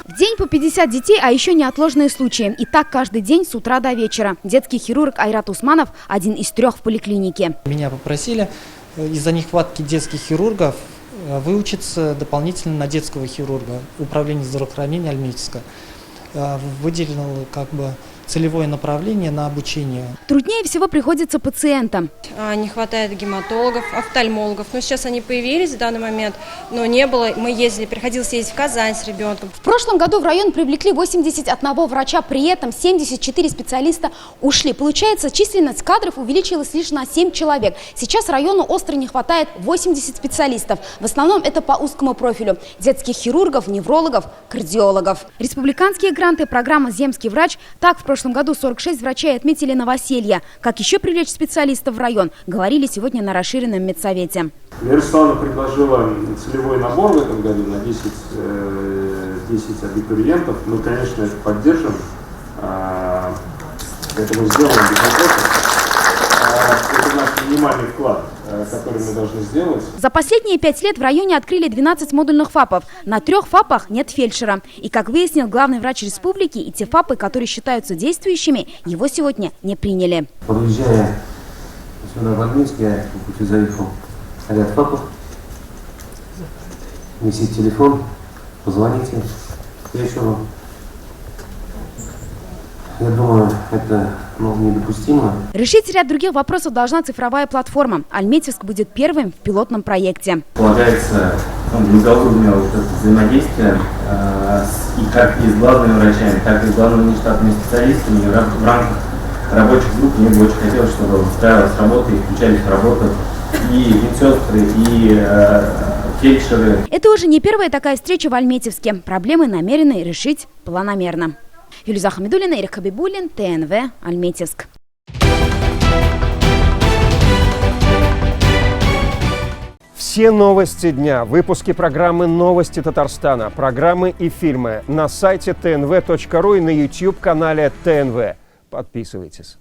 В день по 50 детей, а еще неотложные случаи. И так каждый день с утра до вечера. Детский хирург Айрат Усманов – один из 3 в поликлинике. Меня попросили из-за нехватки детских хирургов выучиться дополнительно на детского хирурга. Управление здравоохранения Альметьевска выделило целевое направление на обучение. Труднее всего приходится пациентам. Не хватает гематологов, офтальмологов. Но сейчас они появились в данный момент, но не было. Мы ездили, приходилось ездить в Казань с ребенком. В прошлом году в район привлекли 81 врача, при этом 74 специалиста ушли. Получается, численность кадров увеличилась лишь на 7 человек. Сейчас району остро не хватает 80 специалистов. В основном это по узкому профилю. Детских хирургов, неврологов, кардиологов. Республиканские гранты, программа «Земский врач». Так, в прошлом году 46 врачей отметили новоселье. Как еще привлечь специалистов в район, говорили сегодня на расширенном медсовете. Ярославна предложила целевой набор в этом году на 10 абитуриентов. Мы, конечно, это поддержим. Это мы сделаем без вопросов. Это наш минимальный вклад, который мы должны сделать. За последние 5 лет в районе открыли 12 модульных ФАПов. На 3 ФАПах нет фельдшера. И, как выяснил главный врач республики, и те ФАПы, которые считаются действующими, его сегодня не приняли. Подъезжая сюда в Админск, я по пути заехал ряд ФАПов. Висит телефон, позвоните. Я думаю, это недопустимо. Решить ряд других вопросов должна цифровая платформа. Альметьевск будет первым в пилотном проекте. Полагается многоуровневое взаимодействие и как и с главными врачами, так и с главными нештатными специалистами. В рамках рабочих групп мне бы очень хотелось, чтобы устраивалась работа и включались в работу и медсестры, и фельдшеры. Это уже не первая такая встреча в Альметьевске. Проблемы намерены решить планомерно. Юлиза Хамидуллина, Ирик Хабибуллин, ТНВ, Альметьевск. Все новости дня, выпуски программы «Новости Татарстана», программы и фильмы на сайте tnv.ru и на YouTube-канале ТНВ. Подписывайтесь.